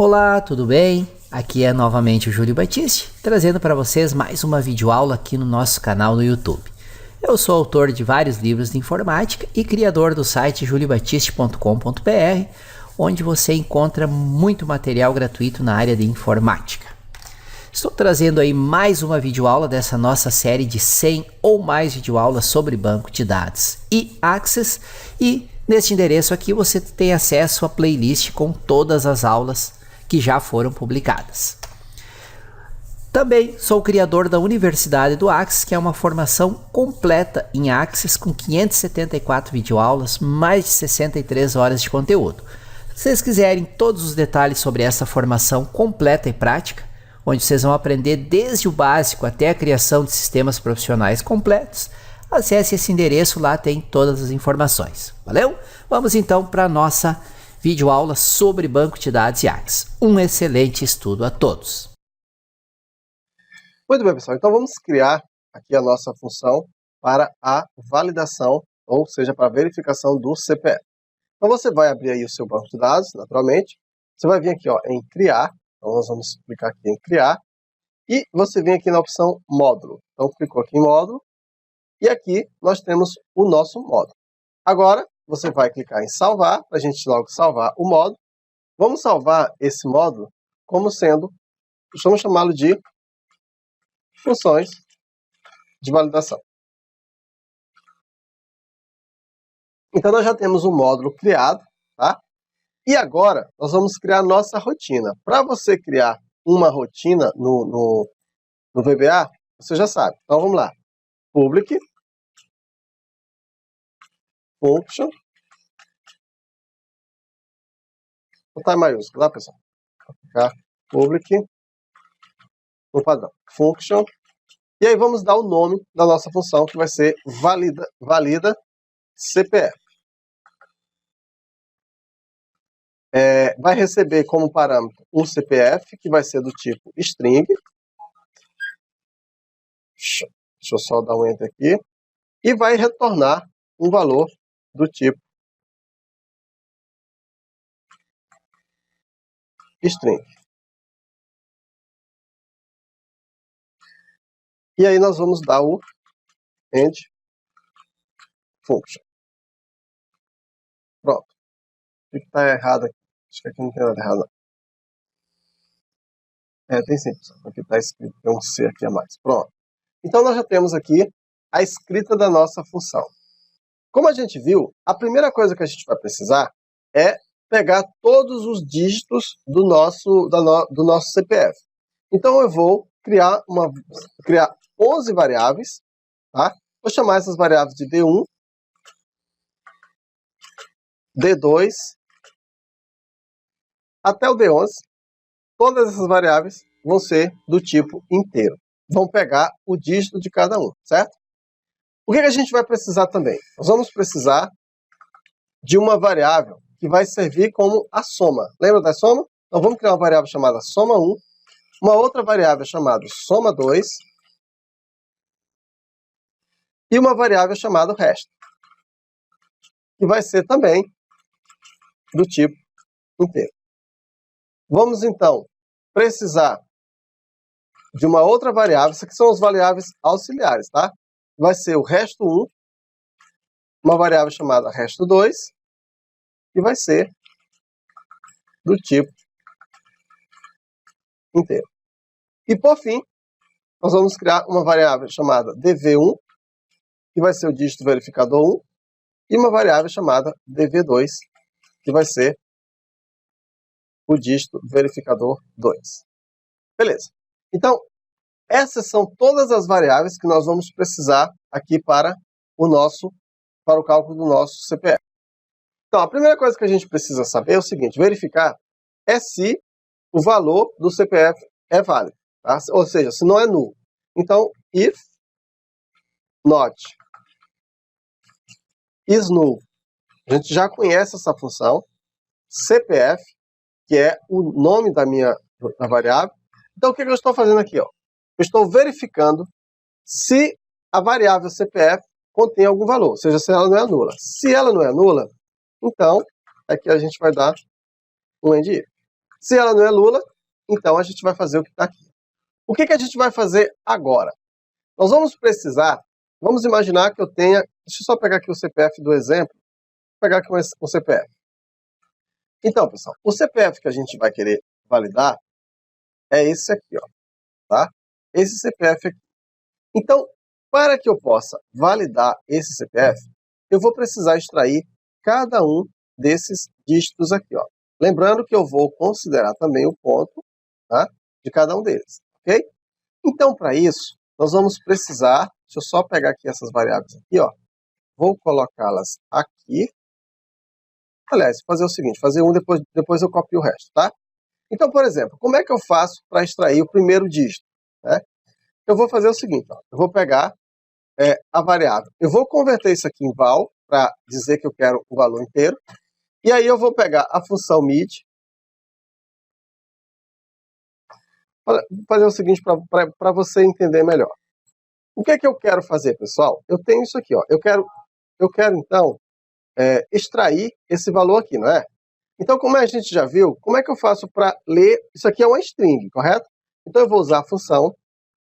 Olá, tudo bem? Aqui é novamente o Júlio Batiste, trazendo para vocês mais uma videoaula aqui no nosso canal no YouTube. Eu sou autor de vários livros de informática e criador do site juliobatiste.com.br, onde você encontra muito material gratuito na área de informática. Estou trazendo aí mais uma videoaula dessa nossa série de 100 ou mais videoaulas sobre banco de dados e Access, e neste endereço aqui você tem acesso à playlist com todas as aulas que já foram publicadas. Também sou o criador da Universidade do Access, que é uma formação completa em Access com 574 videoaulas, mais de 63 horas de conteúdo. Se vocês quiserem todos os detalhes sobre essa formação completa e prática, onde vocês vão aprender desde o básico até a criação de sistemas profissionais completos, acesse esse endereço, lá tem todas as informações. Valeu? Vamos então para a nossa videoaula sobre banco de dados e Access. Um excelente estudo a todos. Muito bem, pessoal. Então vamos criar aqui a nossa função para a validação, ou seja, para a verificação do CPF. Então você vai abrir aí o seu banco de dados, naturalmente. Você vai vir aqui em criar. Então nós vamos clicar aqui em criar. E você vem aqui na opção módulo. Então clicou aqui em módulo. E aqui nós temos o nosso módulo. Agora você vai clicar em salvar, para a gente logo salvar o módulo. Vamos salvar esse módulo como sendo, vamos chamá-lo de funções de validação. Então nós já temos um módulo criado, tá? E agora nós vamos criar a nossa rotina. Para você criar uma rotina no VBA, você já sabe. Então vamos lá. Public function. Vou botar em maiúsculo, tá, pessoal? Vou clicar public no padrão function. E aí vamos dar o nome da nossa função, que vai ser valida CPF. Vai receber como parâmetro um CPF, que vai ser do tipo string. Deixa eu só dar um enter aqui. E vai retornar um valor do tipo string. E aí nós vamos dar o end function. Pronto. O que está errado aqui? Acho que aqui não tem nada errado, não. Tem sim, pessoal. Aqui está escrito, tem um C aqui a mais. Pronto. Então nós já temos aqui a escrita da nossa função. Como a gente viu, a primeira coisa que a gente vai precisar é pegar todos os dígitos do nosso CPF. Então eu vou criar 11 variáveis, tá? Vou chamar essas variáveis de D1, D2, até o D11. Todas essas variáveis vão ser do tipo inteiro. Vão pegar o dígito de cada um, certo? O que a gente vai precisar também? Nós vamos precisar de uma variável que vai servir como a soma. Lembra da soma? Então vamos criar uma variável chamada soma1, uma outra variável chamada soma2 e uma variável chamada resto, que vai ser também do tipo inteiro. Vamos então precisar de uma outra variável, isso aqui são as variáveis auxiliares, tá? Vai ser o resto1, uma variável chamada resto2, e vai ser do tipo inteiro. E por fim, nós vamos criar uma variável chamada dv1, que vai ser o dígito verificador 1, e uma variável chamada dv2, que vai ser o dígito verificador 2. Beleza. Então, essas são todas as variáveis que nós vamos precisar aqui para o cálculo do nosso CPF. Então, a primeira coisa que a gente precisa saber é o seguinte: verificar se o valor do CPF é válido, tá? Ou seja, se não é nulo. Então, if not is null. A gente já conhece essa função, CPF, que é o nome da variável. Então, o que eu estou fazendo aqui? Eu estou verificando se a variável CPF contém algum valor, ou seja, se ela não é nula. Se ela não é nula, então aqui a gente vai dar um end if. Se ela não é Lula, então a gente vai fazer o que está aqui. O que a gente vai fazer agora? Nós vamos precisar, vamos imaginar que eu tenha, deixa eu só pegar aqui o CPF do exemplo, vou pegar aqui o CPF. Então, pessoal, o CPF que a gente vai querer validar é esse aqui, ó, tá? Esse CPF aqui. Então, para que eu possa validar esse CPF, eu vou precisar extrair cada um desses dígitos aqui, ó. Lembrando que eu vou considerar também o ponto, tá, de cada um deles, ok? Então, para isso, nós vamos precisar, deixa eu só pegar aqui essas variáveis aqui, ó. Vou colocá-las aqui. Aliás, fazer o seguinte, fazer um, depois eu copio o resto, tá? Então, por exemplo, como é que eu faço para extrair o primeiro dígito, né? Eu vou fazer o seguinte, ó. Eu vou pegar a variável. Eu vou converter isso aqui em val, para dizer que eu quero o valor inteiro. E aí eu vou pegar a função mid. Vou fazer o seguinte para você entender melhor. O que é que eu quero fazer, pessoal? Eu tenho isso aqui, ó. Eu quero então, extrair esse valor aqui, não é? Então, como a gente já viu, como é que eu faço para ler? Isso aqui é uma string, correto? Então, eu vou usar a função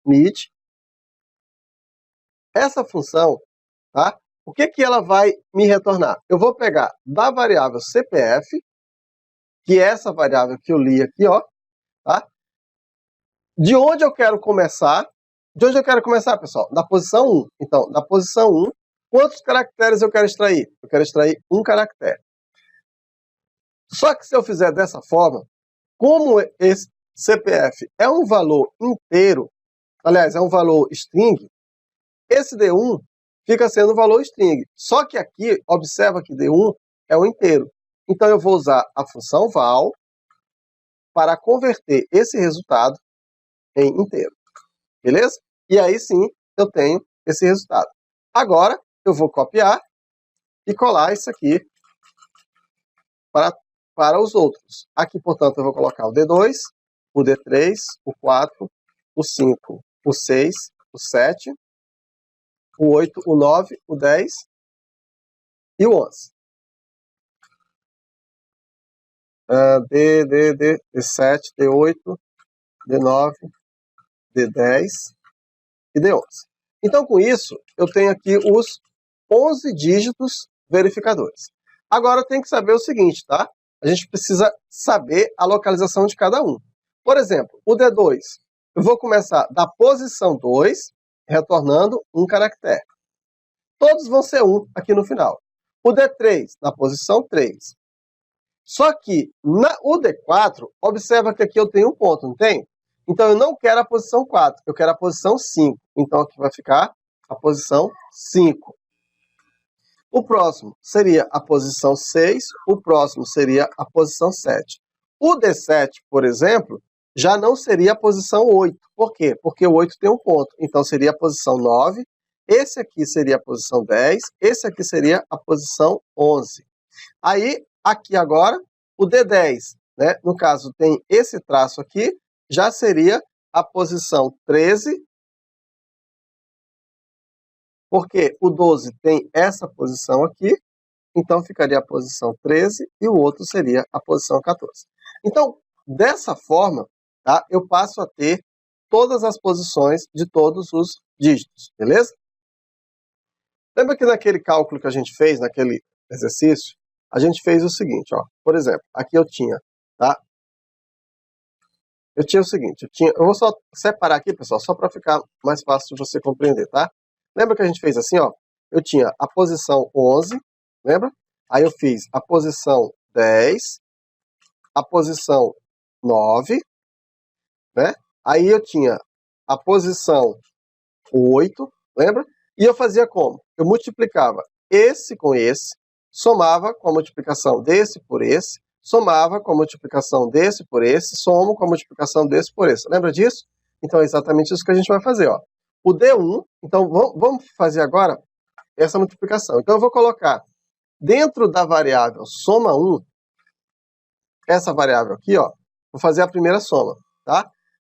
mid. Essa função, tá? O que ela vai me retornar? Eu vou pegar da variável CPF, que é essa variável que eu li aqui, ó, tá? De onde eu quero começar? De onde eu quero começar, pessoal? Da posição 1. Então, da posição 1, quantos caracteres eu quero extrair? Eu quero extrair um caractere. Só que se eu fizer dessa forma, como esse CPF é um valor inteiro, aliás, é um valor string, esse D1 fica sendo um valor string. Só que aqui, observa que D1 é um inteiro. Então, eu vou usar a função val para converter esse resultado em inteiro. Beleza? E aí sim, eu tenho esse resultado. Agora, eu vou copiar e colar isso aqui para os outros. Aqui, portanto, eu vou colocar o D2, o D3, o 4, o 5, o 6, o 7, o 8, o 9, o 10 e o 11. D7, D8, D9, D10 e D11. Então, com isso, eu tenho aqui os 11 dígitos verificadores. Agora, eu tenho que saber o seguinte, tá? A gente precisa saber a localização de cada um. Por exemplo, o D2, eu vou começar da posição 2, retornando um caractere. Todos vão ser 1 aqui no final. O D3, na posição 3. Só que o D4, observa que aqui eu tenho um ponto, não tem? Então, eu não quero a posição 4, eu quero a posição 5. Então, aqui vai ficar a posição 5. O próximo seria a posição 6, o próximo seria a posição 7. O D7, por exemplo, já não seria a posição 8. Por quê? Porque o 8 tem um ponto. Então, seria a posição 9. Esse aqui seria a posição 10. Esse aqui seria a posição 11. Aí, aqui agora, o D10, né? No caso, tem esse traço aqui, já seria a posição 13. Porque o 12 tem essa posição aqui, então ficaria a posição 13 e o outro seria a posição 14. Então, dessa forma, tá, eu passo a ter todas as posições de todos os dígitos, beleza? Lembra que naquele cálculo que a gente fez, naquele exercício, a gente fez o seguinte, ó. Por exemplo, aqui eu tinha, tá? Eu tinha o seguinte, eu vou só separar aqui, pessoal, só para ficar mais fácil de você compreender, tá? Lembra que a gente fez assim, ó? Eu tinha a posição 11, lembra? Aí eu fiz a posição 10, a posição 9, né? Aí eu tinha a posição 8, lembra? E eu fazia como? Eu multiplicava esse com esse, somava com a multiplicação desse por esse, somava com a multiplicação desse por esse, somo com a multiplicação desse por esse. Lembra disso? Então é exatamente isso que a gente vai fazer, ó. O D1, então vamos fazer agora essa multiplicação. Então eu vou colocar dentro da variável soma 1, essa variável aqui, ó, vou fazer a primeira soma, tá?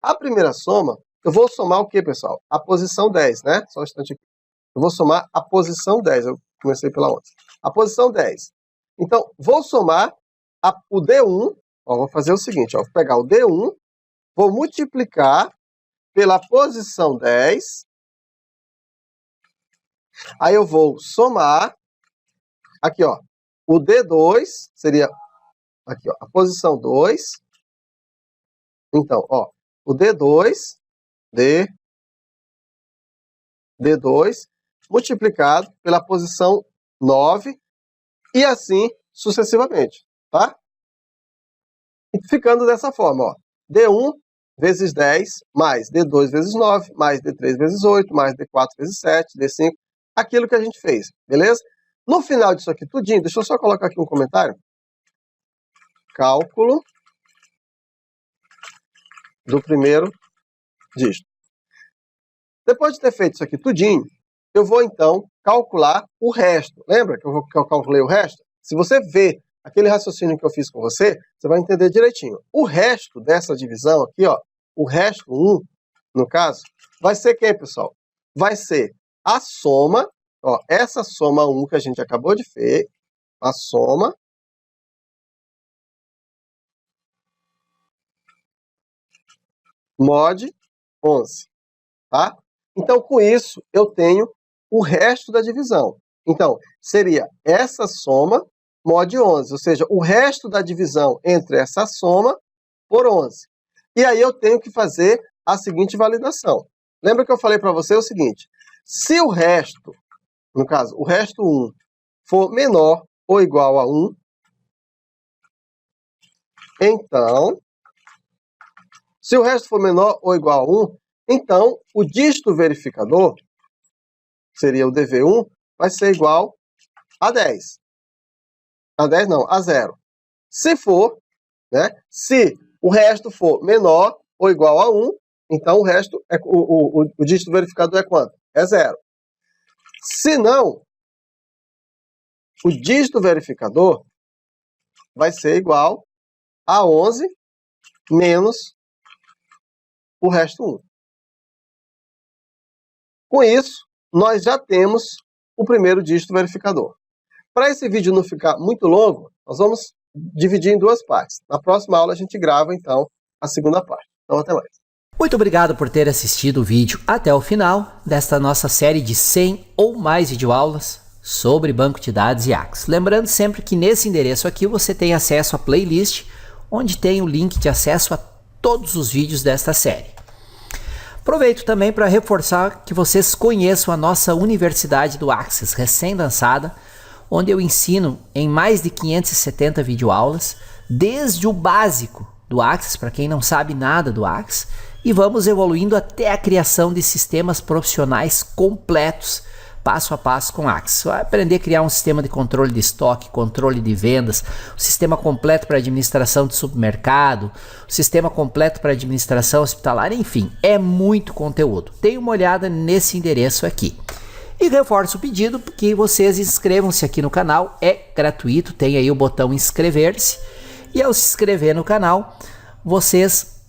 A primeira soma, eu vou somar o que, pessoal? A posição 10, né? Só um instante aqui. Eu vou somar a posição 10, eu comecei pela 11. A posição 10. Então, vou somar o D1 Ó, vou fazer o seguinte, ó, vou pegar o D1, vou multiplicar pela posição 10, aí eu vou somar, aqui ó, o D2 seria, aqui ó, a posição 2, então ó, o D2, D2, multiplicado pela posição 9, e assim sucessivamente, tá? E ficando dessa forma, ó, D1 vezes 10, mais D2 vezes 9, mais D3 vezes 8, mais D4 vezes 7, D5, aquilo que a gente fez, beleza? No final disso aqui tudinho, deixa eu só colocar aqui um comentário. Cálculo do primeiro dígito. Depois de ter feito isso aqui tudinho, eu vou então calcular o resto. Lembra que eu calculei o resto? Se você vê aquele raciocínio que eu fiz com você, você vai entender direitinho. O resto dessa divisão aqui, ó, o resto 1, no caso, vai ser quem, pessoal? Vai ser a soma, ó, essa soma 1 que a gente acabou de ver, a soma mod 11, tá? Então, com isso, eu tenho o resto da divisão. Então, seria essa soma mod 11, ou seja, o resto da divisão entre essa soma por 11. E aí eu tenho que fazer a seguinte validação. Lembra que eu falei para você o seguinte, se o resto, no caso, o resto 1, for menor ou igual a 1, então, se o resto for menor ou igual a 1, então o dígito verificador, seria o DV1, vai ser igual a 10. A 10 não, a 0. Se for, né, se o resto for menor ou igual a 1, então o resto, o dígito verificador é quanto? É 0. Se não, o dígito verificador vai ser igual a 11 menos o resto 1. Com isso, nós já temos o primeiro dígito verificador. Para esse vídeo não ficar muito longo, nós vamos dividir em duas partes. Na próxima aula a gente grava, então, a segunda parte. Então, até mais. Muito obrigado por ter assistido o vídeo até o final desta nossa série de 100 ou mais videoaulas sobre banco de dados e Axis. Lembrando sempre que nesse endereço aqui você tem acesso à playlist, onde tem o link de acesso a todos os vídeos desta série. Aproveito também para reforçar que vocês conheçam a nossa Universidade do Axis, recém-lançada, onde eu ensino em mais de 570 videoaulas, desde o básico do Axis, para quem não sabe nada do Axis, e vamos evoluindo até a criação de sistemas profissionais completos, passo a passo com Axis. Vai aprender a criar um sistema de controle de estoque, controle de vendas, um sistema completo para administração de supermercado, um sistema completo para administração hospitalar, enfim, é muito conteúdo. Dê uma olhada nesse endereço aqui. E reforço o pedido que vocês inscrevam-se aqui no canal, é gratuito, tem aí o botão inscrever-se, e ao se inscrever no canal, vocês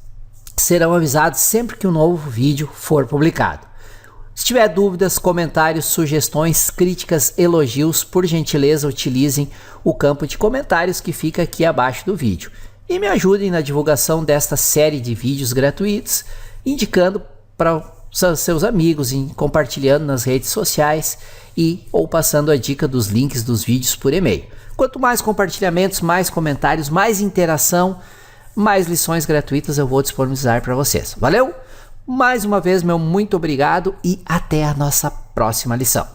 serão avisados sempre que um novo vídeo for publicado. Se tiver dúvidas, comentários, sugestões, críticas, elogios, por gentileza utilizem o campo de comentários que fica aqui abaixo do vídeo. E me ajudem na divulgação desta série de vídeos gratuitos, indicando para seus amigos, compartilhando nas redes sociais ou passando a dica dos links dos vídeos por e-mail. Quanto mais compartilhamentos, mais comentários, mais interação, mais lições gratuitas eu vou disponibilizar para vocês. Valeu? Mais uma vez, meu muito obrigado e até a nossa próxima lição.